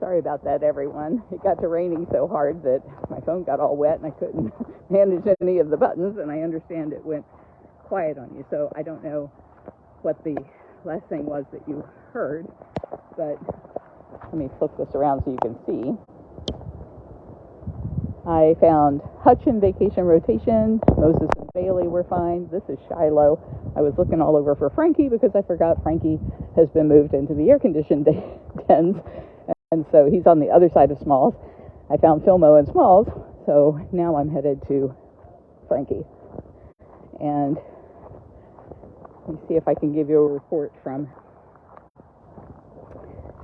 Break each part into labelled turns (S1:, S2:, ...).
S1: Sorry about that, everyone. It got to raining so hard that my phone got all wet and I couldn't manage any of the buttons, and I understand it went quiet on you. So I don't know what the last thing was that you heard, but let me flip this around so you can see. I found Hutch in vacation rotation. Moses and Bailey were fine. This is Shiloh. I was looking all over for Frankie because I forgot Frankie has been moved into the air-conditioned dens, and so he's on the other side of Smalls. I found Filmo and Smalls, so now I'm headed to Frankie. And let me see if I can give you a report from...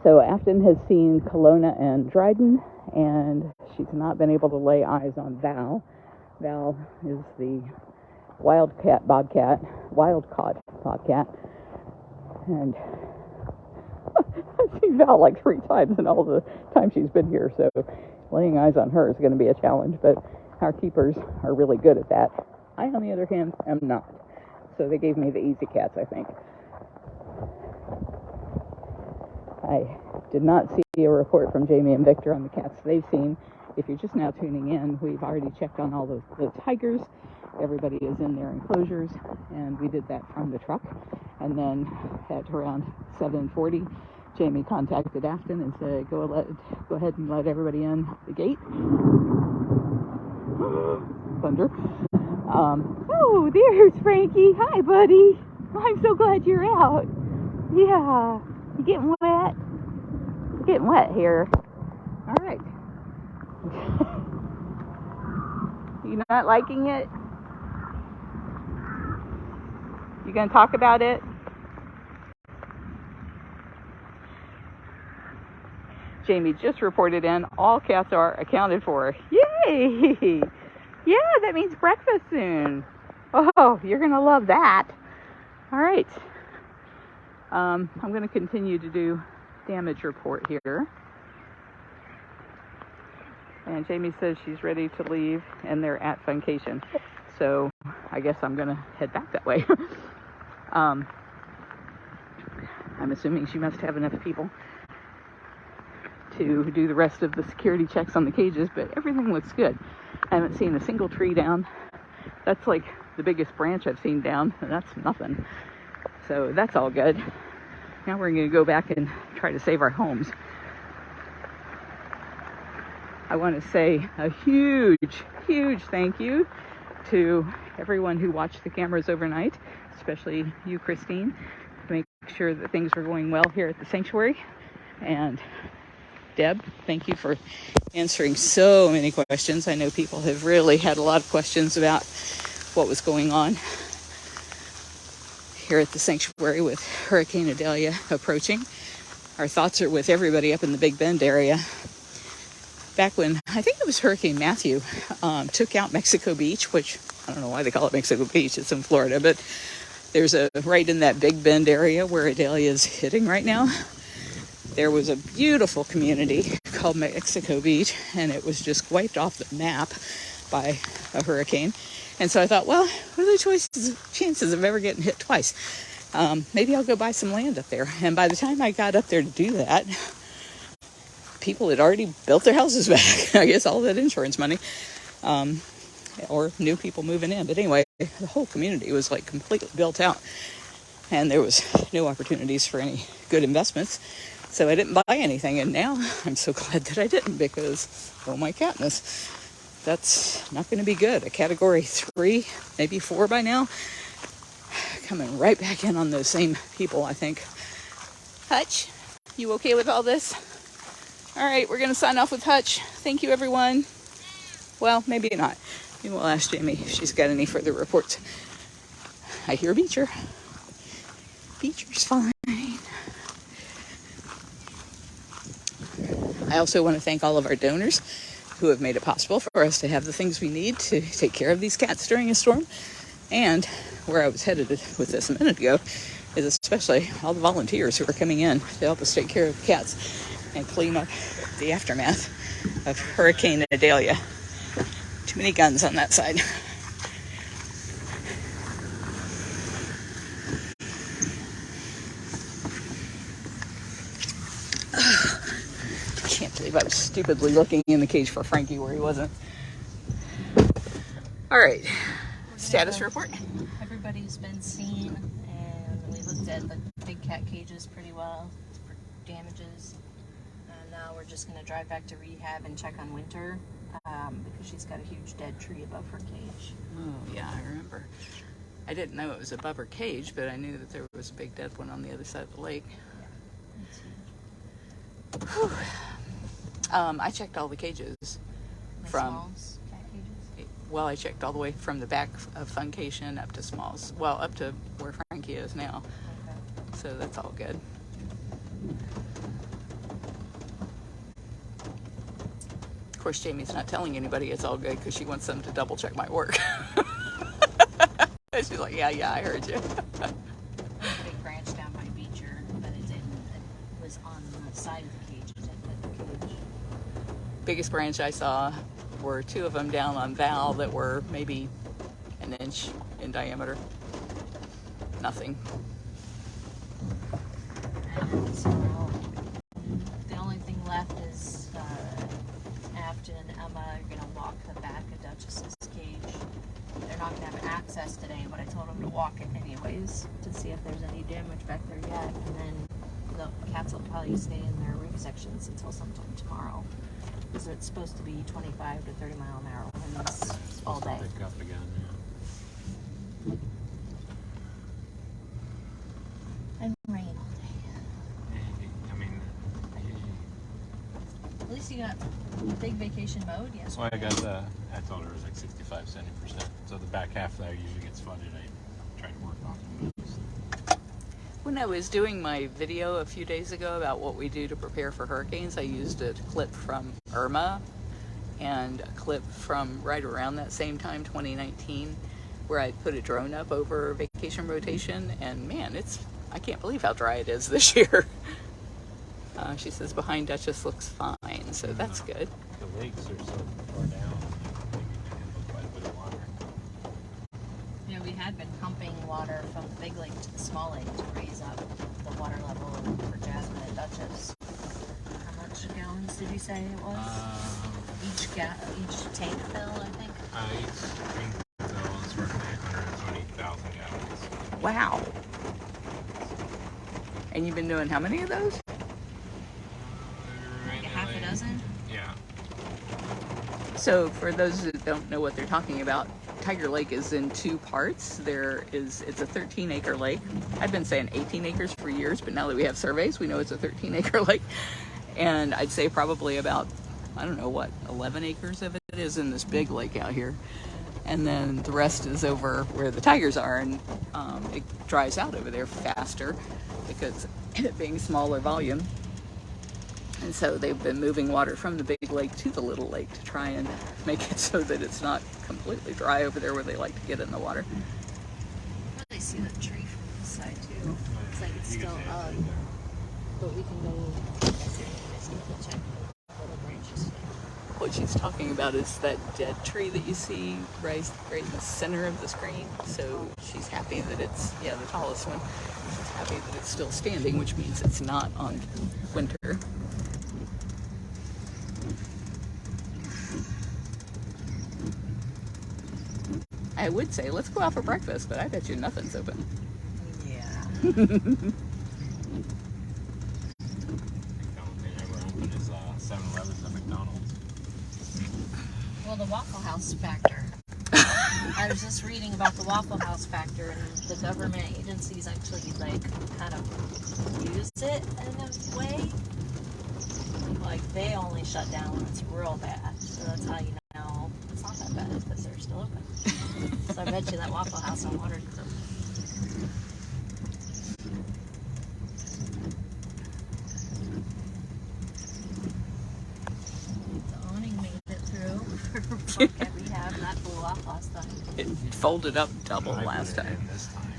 S1: So Afton has seen Kelowna and Dryden, and she's not been able to lay eyes on Val. Val is the wildcaught bobcat, and I've seen Val like 3 times in all the time she's been here, so laying eyes on her is going to be a challenge, but our keepers are really good at that. I, on the other hand, am not. So they gave me the easy cats, I think. I did not see a report from Jamie and Victor on the cats they've seen. If you're just now tuning in, we've already checked on all the tigers. Everybody is in their enclosures, and we did that from the truck. And then at around 7:40, Jamie contacted Afton and said, go ahead and let everybody in the gate. Thunder. Oh, there's Frankie. Hi, buddy. I'm so glad you're out. Yeah. You getting wet? You're getting wet here. All right. You not liking it? You gonna talk about it? Jamie just reported in. All cats are accounted for. Yay! Yeah, that means breakfast soon. Oh, you're gonna love that. All right. I'm going to continue to do damage report here. And Jamie says she's ready to leave, and they're at Funcation. So I guess I'm going to head back that way. I'm assuming she must have enough people to do the rest of the security checks on the cages, but everything looks good. I haven't seen a single tree down. That's like the biggest branch I've seen down, and that's nothing. So that's all good. Now we're going to go back and try to save our homes. I want to say a huge thank you to everyone who watched the cameras overnight, especially you, Christine, to make sure that things were going well here at the sanctuary. And Deb, thank you for answering so many questions. I know people have really had a lot of questions about what was going on here at the sanctuary with Hurricane Idalia approaching. Our thoughts are with everybody up in the Big Bend area. Back when, I think it was Hurricane Matthew, took out Mexico Beach, which I don't know why they call it Mexico Beach, it's in Florida, but there's right in that Big Bend area where Idalia is hitting right now, there was a beautiful community called Mexico Beach, and it was just wiped off the map by a hurricane. And so I thought, well, what are the chances of ever getting hit twice? Maybe I'll go buy some land up there. And by the time I got up there to do that, people had already built their houses back. I guess all that insurance money, or new people moving in. But anyway, the whole community was like completely built out, and there was no opportunities for any good investments. So I didn't buy anything. And now I'm so glad that I didn't, because oh my Katniss, that's not going to be good. A category 3, maybe 4 by now. Coming right back in on those same people, I think. Hutch, you okay with all this? All right, we're going to sign off with Hutch. Thank you, everyone. Well, maybe not. Maybe we'll ask Jamie if she's got any further reports. I hear Beecher. Beecher's fine. I also want to thank all of our donors who have made it possible for us to have the things we need to take care of these cats during a storm. And where I was headed with this a minute ago is especially all the volunteers who are coming in to help us take care of the cats and clean up the aftermath of Hurricane Idalia. Too many guns on that side. Can't believe I was stupidly looking in the cage for Frankie where he wasn't. All right, status report.
S2: Everybody's been seen, and we looked at the big cat cages pretty well for damages. And now we're just going to drive back to rehab and check on Winter because she's got a huge dead tree above her cage.
S1: Oh, yeah, I remember. I didn't know it was above her cage, but I knew that there was a big dead one on the other side of the lake. Whew. I checked all the cages from...
S2: Smalls, cat cages?
S1: Well, I checked all the way from the back of Funcation up to Smalls. Well, up to where Frankie is now.
S2: Okay.
S1: So that's all good. Of course, Jamie's not telling anybody it's all good because she wants them to double check my work. She's like, yeah, I heard you.
S2: A big branch down by Beecher, but it didn't. It was on the side of the cage. It didn't hit the cage.
S1: Biggest branch I saw were two of them down on Val that were maybe an inch in diameter. Nothing.
S2: So the only thing left is Afton and Emma are going to walk the back of Duchess's cage. They're not going to have access today, but I told them to walk it anyways to see if there's any damage back there yet. And then the cats will probably stay in their room sections until sometime tomorrow. Because it's supposed to be 25 to 30 mile an hour winds all day.
S3: Pick up again, yeah.
S2: And rain all day.
S3: I mean,
S2: At least you got a big vacation mode yesterday.
S3: well, I told her it was like 65, 70%. So the back half there usually gets flooded. I try to work on it.
S1: When I was doing my video a few days ago about what we do to prepare for hurricanes, I used a clip from Irma and a clip from right around that same time, 2019, where I put a drone up over vacation rotation, and man, I can't believe how dry it is this year. She says behind Duchess looks fine, so that's good.
S3: The lakes are so far down, they can handle quite a bit of water.
S2: Yeah, we had been pumping water from the big lake to the small lake to raise up the water level for Jasmine and Duchess. How much gallons did you say it was? Each tank fill, I think.
S3: Each tank fill is roughly 120,000 gallons.
S1: Wow. And you've been doing how many of those?
S2: Like a half a dozen?
S3: Yeah.
S1: So for those that don't know what they're talking about, Tiger Lake is in two parts. It's a 13-acre lake. I've been saying 18 acres for years, but now that we have surveys, we know it's a 13-acre lake. And I'd say probably about, 11 acres of it is in this big lake out here. And then the rest is over where the tigers are, and it dries out over there faster because it being smaller volume. And so they've been moving water from the big lake to the little lake to try and make it so that it's not completely dry over there where they like to get in the water.
S2: Really see the tree from this side too. It's like it's still up, but we can go check the little branches.
S1: What she's talking about is that dead tree that you see right in the center of the screen. So she's happy that it's, the tallest one. She's happy that it's still standing, which means it's not on Winter. I would say, let's go out for breakfast, but I bet you nothing's open.
S2: Yeah.
S3: The only thing ever open is 7-Elevens and McDonald's.
S2: Well, the Waffle House factor. I was just reading about the Waffle House factor, and the government agencies actually kind of use it in a way. Like they only shut down when it's real bad, so that's how you know it's not that bad because they're still open. So I bet you that Waffle House on Water. The awning made it through. Okay, we have that blew off last time.
S1: It folded up double last time.
S3: This time.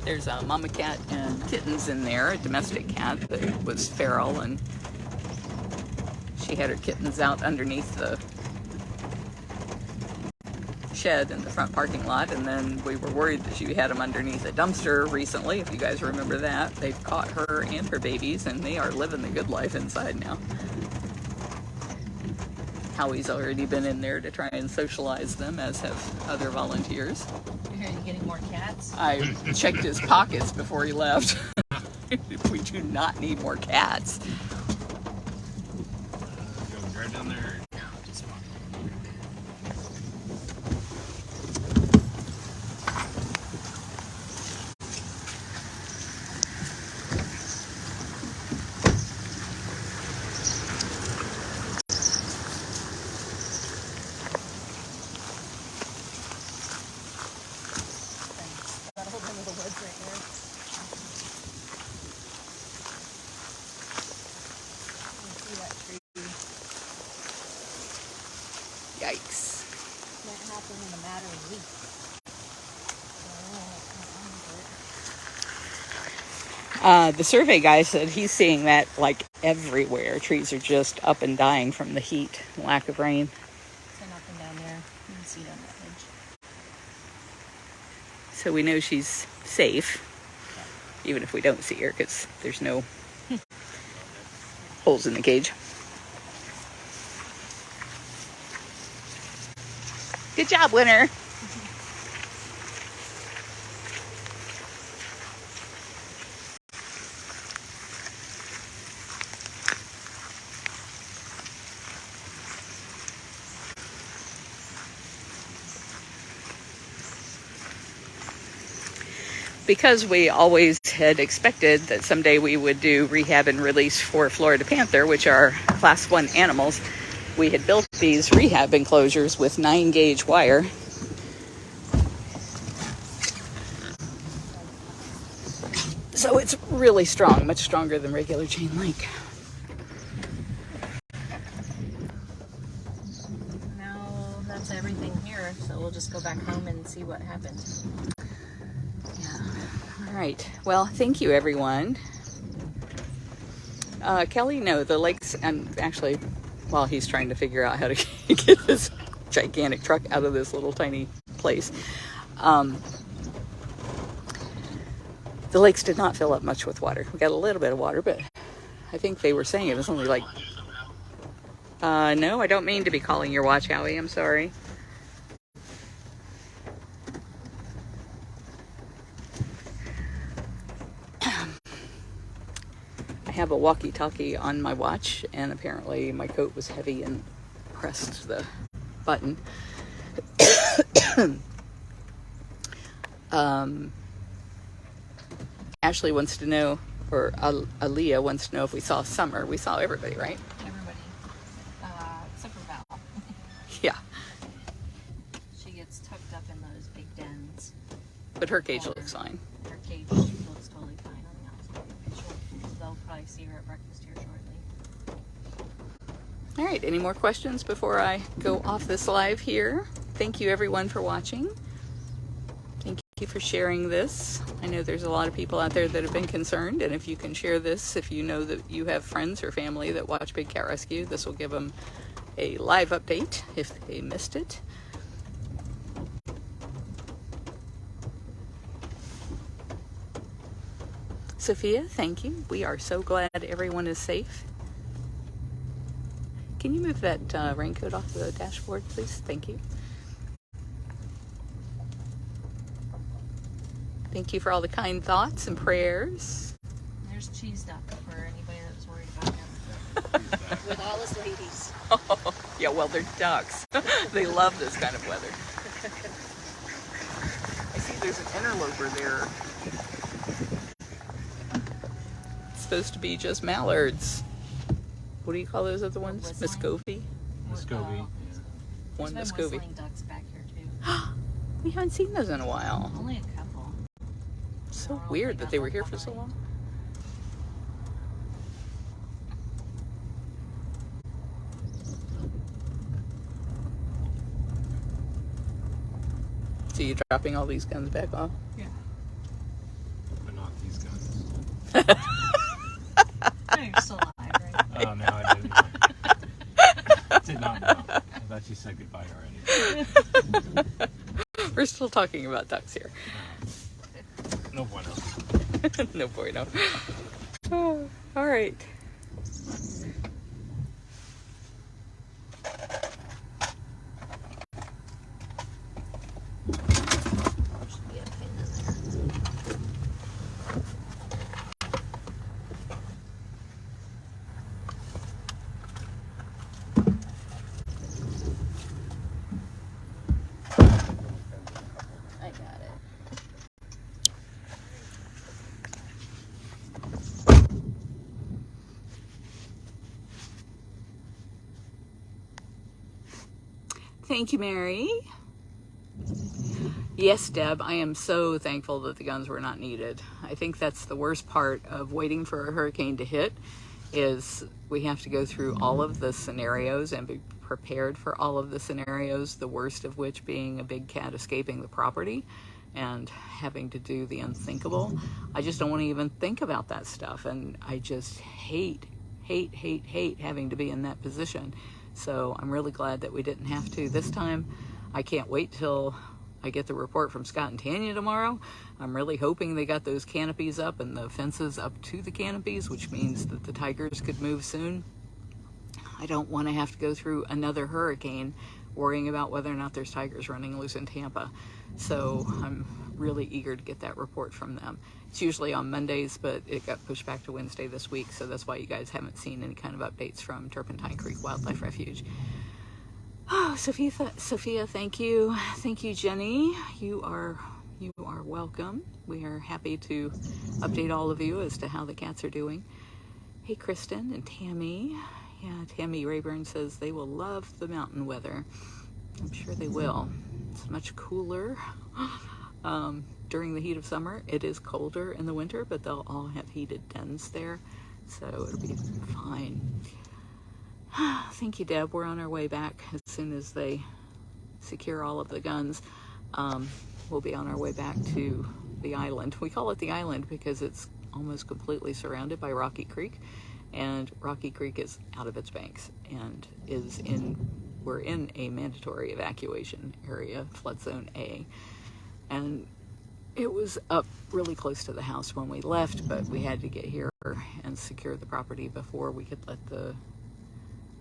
S1: There's a mama cat and kittens in there, a domestic cat that was feral, and she had her kittens out underneath the shed in the front parking lot, and then we were worried that she had them underneath a dumpster recently, if you guys remember that. They've caught her and her babies, and they are living the good life inside now. Howie's already been in there to try and socialize them, as have other volunteers.
S2: Are you getting more cats?
S1: I checked his pockets before he left. We do not need more cats.
S3: Going right down there.
S2: No, just one. That whole thing with the woods right there. You see that tree?
S1: Yikes.
S2: That happened in a matter of weeks.
S1: The survey guy said he's seeing that like everywhere. Trees are just up and dying from the heat, lack of rain.
S2: So nothing down there. You can see it on that edge.
S1: So we know she's safe, even if we don't see her, because there's no holes in the cage. Good job, Winter. Because we always had expected that someday we would do rehab and release for Florida panther, which are class 1 animals, we had built these rehab enclosures with 9-gauge wire. So it's really strong, much stronger than regular chain link.
S2: Now that's everything here, so we'll just go back home and see what happens.
S1: All right. Well, thank you, everyone. Kelly, no, the lakes, and actually, while he's trying to figure out how to get this gigantic truck out of this little tiny place, the lakes did not fill up much with water. We got a little bit of water, but I think they were saying it was only like, no, I don't mean to be calling your watch, Howie. I'm sorry. I have a walkie-talkie on my watch, and apparently my coat was heavy and pressed the button. Ashley wants to know, or Aaliyah wants to know if we saw Summer. We saw everybody, right?
S2: Everybody, except for Val.
S1: Yeah,
S2: She gets tucked up in those big dens.
S1: but her cage looks fine.
S2: Her cage looks totally fine on the outside. They'll probably see her at breakfast here shortly.
S1: All right, any more questions before I go off this live here? Thank you, everyone, for watching. Thank you for sharing this. I know there's a lot of people out there that have been concerned, and if you can share this, if you know that you have friends or family that watch Big Cat Rescue, this will give them a live update if they missed it. Sophia, thank you. We are so glad everyone is safe. Can you move that raincoat off the dashboard, please? Thank you. Thank you for all the kind thoughts and prayers.
S2: There's cheese duck for anybody that was worried about him. With all his ladies.
S1: Oh, yeah, well, they're ducks. They love this kind of weather. I see there's an interloper there. It's supposed to be just mallards. What do you call those other ones? Muscovy?
S3: Muscovy.
S1: One
S2: There's been
S1: Muscovy.
S2: whistling ducks back here too.
S1: We haven't seen those in a while.
S2: Only a couple.
S1: So weird that they were here for so long. So you're dropping all these guns back off?
S3: Yeah. But not these guns.
S2: No, you're still alive, right?
S3: Oh, no, I didn't. Did not know. I thought you said goodbye already.
S1: We're still talking about ducks here.
S3: No bueno.
S1: No bueno. Oh, all right.
S2: Should be a pin in there. I got it.
S1: Thank you, Mary. Yes, Deb, I am so thankful that the guns were not needed. I think that's the worst part of waiting for a hurricane to hit, is we have to go through all of the scenarios and be prepared for all of the scenarios, the worst of which being a big cat escaping the property and having to do the unthinkable. I just don't want to even think about that stuff, and I just hate having to be in that position. So I'm really glad that we didn't have to this time. I can't wait till I get the report from Scott and Tanya tomorrow. I'm really hoping they got those canopies up and the fences up to the canopies, which means that the tigers could move soon. I don't want to have to go through another hurricane worrying about whether or not there's tigers running loose in Tampa. So I'm really eager to get that report from them. It's usually on Mondays, but it got pushed back to Wednesday this week, so that's why you guys haven't seen any kind of updates from Turpentine Creek Wildlife Refuge. Oh, Sophia, thank you. Thank you, Jenny. You are welcome. We are happy to update all of you as to how the cats are doing. Hey, Kristen and Tammy. Yeah, Tammy Rayburn says they will love the mountain weather. I'm sure they will. It's much cooler during the heat of summer. It is colder in the winter, but they'll all have heated dens there, so it'll be fine. Thank you, Deb. We're on our way back as soon as they secure all of the guns. We'll be on our way back to the island. We call it the island because it's almost completely surrounded by Rocky Creek, and Rocky Creek is out of its banks and we're in a mandatory evacuation area, flood zone A. And it was up really close to the house when we left, but we had to get here and secure the property before we could let the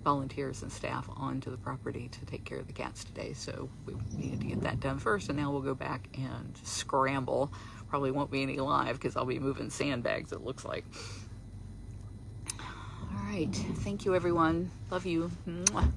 S1: volunteers and staff onto the property to take care of the cats today. So we needed to get that done first, and now we'll go back and scramble. Probably won't be any live because I'll be moving sandbags, it looks like. All right. Thank you, everyone. Love you. Mwah.